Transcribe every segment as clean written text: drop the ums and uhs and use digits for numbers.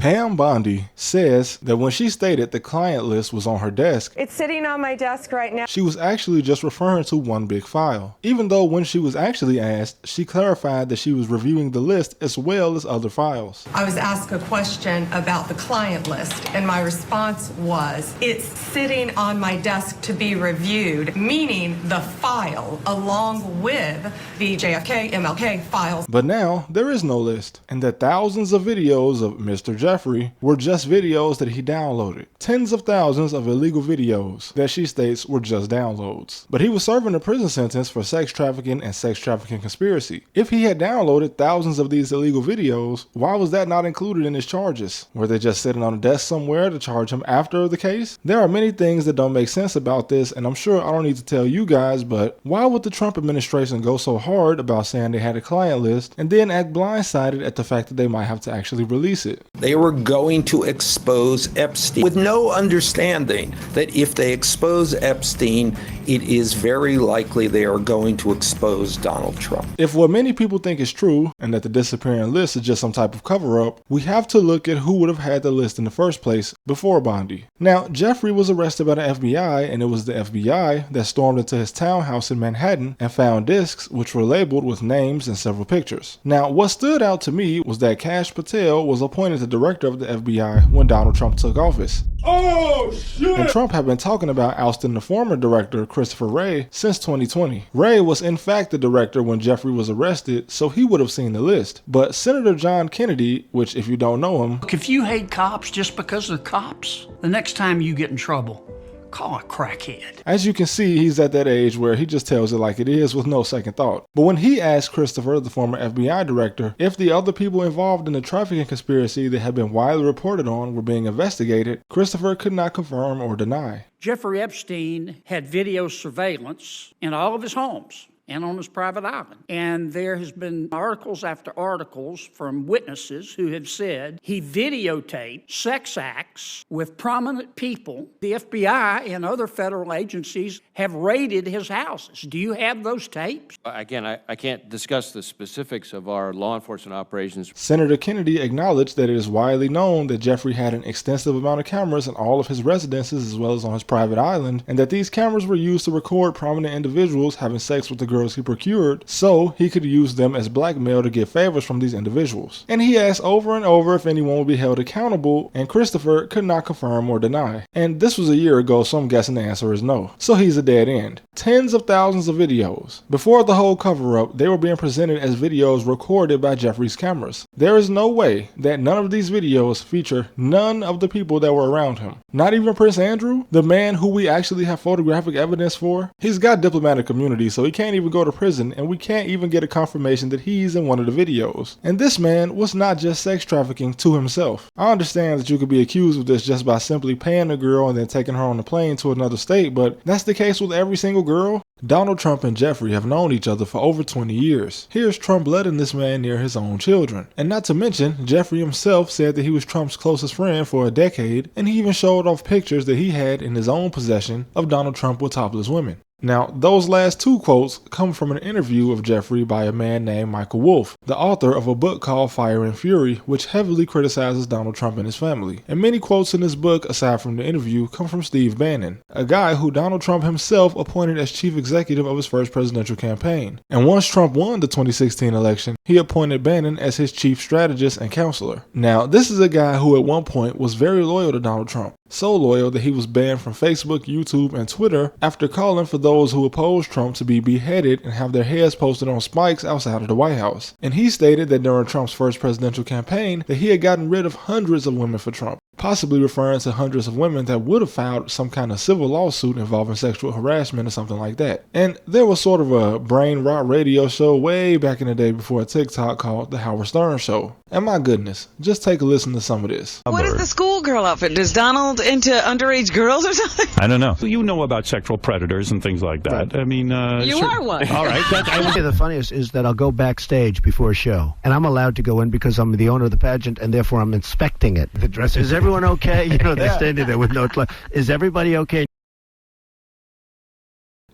Pam Bondi says that when she stated the client list was on her desk, it's sitting on my desk right now, she was actually just referring to one big file. Even though when she was actually asked, she clarified that she was reviewing the list as well as other files. I was asked a question about the client list, and my response was, it's sitting on my desk to be reviewed, meaning the file along with the JFK, MLK files. But now there is no list, and the thousands of videos of Mr. Jeffrey were just videos that he downloaded. Tens of thousands of illegal videos that she states were just downloads. But he was serving a prison sentence for sex trafficking and sex trafficking conspiracy. If he had downloaded thousands of these illegal videos, why was that not included in his charges? Were they just sitting on a desk somewhere to charge him after the case? There are many things that don't make sense about this, and I'm sure I don't need to tell you guys, but why would the Trump administration go so hard about saying they had a client list and then act blindsided at the fact that they might have to actually release it? They were going to expose Epstein with no understanding that if they expose Epstein, it is very likely they are going to expose Donald Trump. If what many people think is true, and that the disappearing list is just some type of cover-up, we have to look at who would have had the list in the first place before Bondi. Now, Jeffrey was arrested by the FBI, and it was the FBI that stormed into his townhouse in Manhattan and found discs which were labeled with names and several pictures. Now, what stood out to me was that Kash Patel was appointed the director of the FBI when Donald Trump took office. Oh, shit! And Trump had been talking about ousting the former director, Christopher Wray, since 2020. Wray was in fact the director when Jeffrey was arrested, so he would have seen the list. But Senator John Kennedy, which if you don't know him... Look, if you hate cops just because they're cops, the next time you get in trouble, call a crackhead. As you can see, he's at that age where he just tells it like it is with no second thought. But when he asked Christopher, the former FBI director, if the other people involved in the trafficking conspiracy that had been widely reported on were being investigated, Christopher could not confirm or deny. Jeffrey Epstein had video surveillance in all of his homes and on his private island. And there has been articles after articles from witnesses who have said he videotaped sex acts with prominent people. The FBI and other federal agencies have raided his houses. Do you have those tapes? Again, I can't discuss the specifics of our law enforcement operations. Senator Kennedy acknowledged that it is widely known that Jeffrey had an extensive amount of cameras in all of his residences as well as on his private island, and that these cameras were used to record prominent individuals having sex with the girls he procured, so he could use them as blackmail to get favors from these individuals. And he asked over and over if anyone would be held accountable, and Christopher could not confirm or deny. And this was a year ago, so I'm guessing the answer is no. So he's a dead end. Tens of thousands of videos. Before the whole cover-up, they were being presented as videos recorded by Jeffrey's cameras. There is no way that none of these videos feature none of the people that were around him. Not even Prince Andrew, the man who we actually have photographic evidence for. He's got diplomatic immunity, so he can't even go to prison, and we can't even get a confirmation that he's in one of the videos. And this man was not just sex trafficking to himself. I understand that you could be accused of this just by simply paying a girl and then taking her on a plane to another state, but that's the case with every single girl. Donald Trump and Jeffrey have known each other for over 20 years. Here's Trump letting this man near his own children. And not to mention, Jeffrey himself said that he was Trump's closest friend for a decade, and he even showed off pictures that he had in his own possession of Donald Trump with topless women. Now, those last two quotes come from an interview of Jeffrey by a man named Michael Wolff, the author of a book called Fire and Fury, which heavily criticizes Donald Trump and his family. And many quotes in this book, aside from the interview, come from Steve Bannon, a guy who Donald Trump himself appointed as chief executive of his first presidential campaign. And once Trump won the 2016 election, he appointed Bannon as his chief strategist and counselor. Now, this is a guy who at one point was very loyal to Donald Trump. So loyal that he was banned from Facebook, YouTube, and Twitter after calling for those who opposed Trump to be beheaded and have their heads posted on spikes outside of the White House. And he stated that during Trump's first presidential campaign that he had gotten rid of hundreds of women for Trump, possibly referring to hundreds of women that would have filed some kind of civil lawsuit involving sexual harassment or something like that. And there was sort of a brain rot radio show way back in the day before TikTok called The Howard Stern Show. And my goodness, just take a listen to some of this. What is the schoolgirl outfit? Is Donald into underage girls or something? I don't know. You know about sexual predators and things like that. Right. I mean, you are one. All right. The funniest is that I'll go backstage before a show, and I'm allowed to go in because I'm the owner of the pageant, and therefore I'm inspecting it. The dress. Is everyone okay? You know, they're standing there with no clothes. Is everybody okay?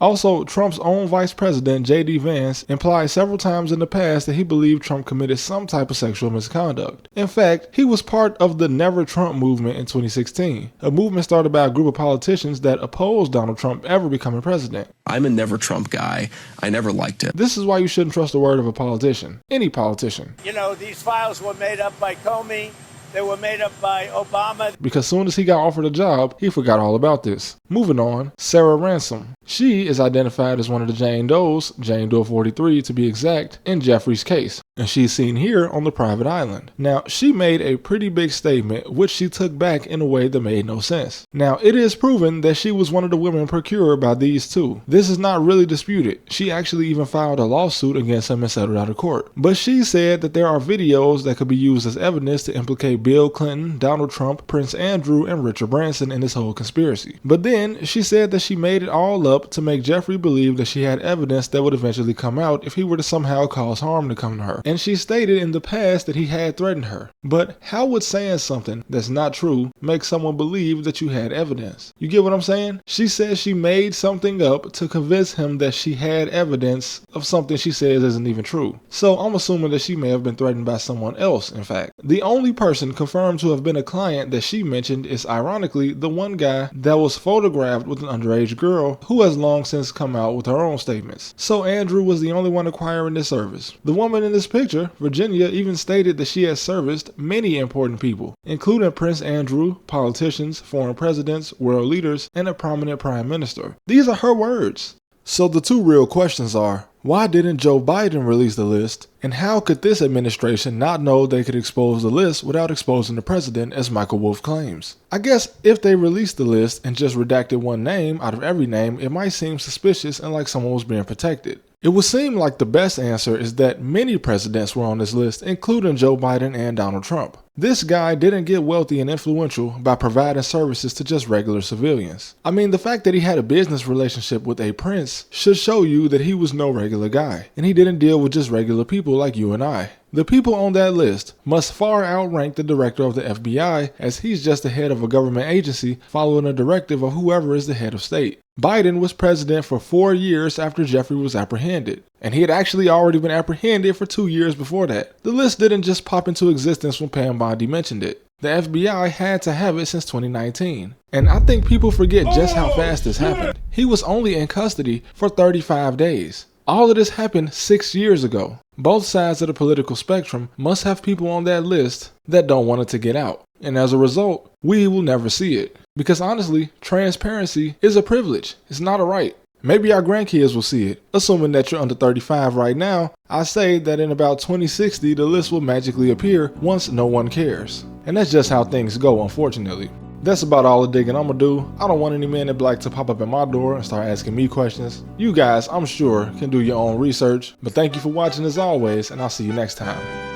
Also, Trump's own vice president, J.D. Vance, implied several times in the past that he believed Trump committed some type of sexual misconduct. In fact, he was part of the Never Trump movement in 2016, a movement started by a group of politicians that opposed Donald Trump ever becoming president. I'm a Never Trump guy. I never liked him. This is why you shouldn't trust the word of a politician, any politician. You know, these files were made up by Comey. They were made up by Obama. Because soon as he got offered a job, he forgot all about this. Moving on, Sarah Ransom. She is identified as one of the Jane Does, Jane Doe 43 to be exact, in Jeffrey's case. And she's seen here on the private island. Now, she made a pretty big statement, which she took back in a way that made no sense. Now, it is proven that she was one of the women procured by these two. This is not really disputed. She actually even filed a lawsuit against him and settled out of court. But she said that there are videos that could be used as evidence to implicate Bill Clinton, Donald Trump, Prince Andrew, and Richard Branson in this whole conspiracy. But then she said that she made it all up to make Jeffrey believe that she had evidence that would eventually come out if he were to somehow cause harm to come to her. And she stated in the past that he had threatened her. But how would saying something that's not true make someone believe that you had evidence? You get what I'm saying? She says she made something up to convince him that she had evidence of something she says isn't even true. So I'm assuming that she may have been threatened by someone else, in fact. The only person confirmed to have been a client that she mentioned is ironically the one guy that was photographed with an underage girl who has long since come out with her own statements. So Andrew was the only one acquiring this service. The woman in this picture, Virginia, even stated that she has serviced many important people, including Prince Andrew, politicians, foreign presidents, world leaders, and a prominent prime minister. These are her words. So the two real questions are, why didn't Joe Biden release the list? And how could this administration not know they could expose the list without exposing the president, as Michael Wolff claims? I guess if they released the list and just redacted one name out of every name, it might seem suspicious and like someone was being protected. It would seem like the best answer is that many presidents were on this list, including Joe Biden and Donald Trump. This guy didn't get wealthy and influential by providing services to just regular civilians. I mean, the fact that he had a business relationship with a prince should show you that he was no regular guy, and he didn't deal with just regular people like you and I. The people on that list must far outrank the director of the FBI, as he's just the head of a government agency following a directive of whoever is the head of state. Biden was president for 4 years after Jeffrey was apprehended, and he had actually already been apprehended for 2 years before that. The list didn't just pop into existence when Pam Bondi mentioned it. The FBI had to have it since 2019. And I think people forget just how fast this happened. He was only in custody for 35 days. All of this happened 6 years ago. Both sides of the political spectrum must have people on that list that don't want it to get out. And as a result, we will never see it. Because honestly, transparency is a privilege. It's not a right. Maybe our grandkids will see it. Assuming that you're under 35 right now, I say that in about 2060, the list will magically appear once no one cares. And that's just how things go, unfortunately. That's about all the digging I'm gonna do. I don't want any men in black to pop up at my door and start asking me questions. You guys, I'm sure, can do your own research. But thank you for watching as always, and I'll see you next time.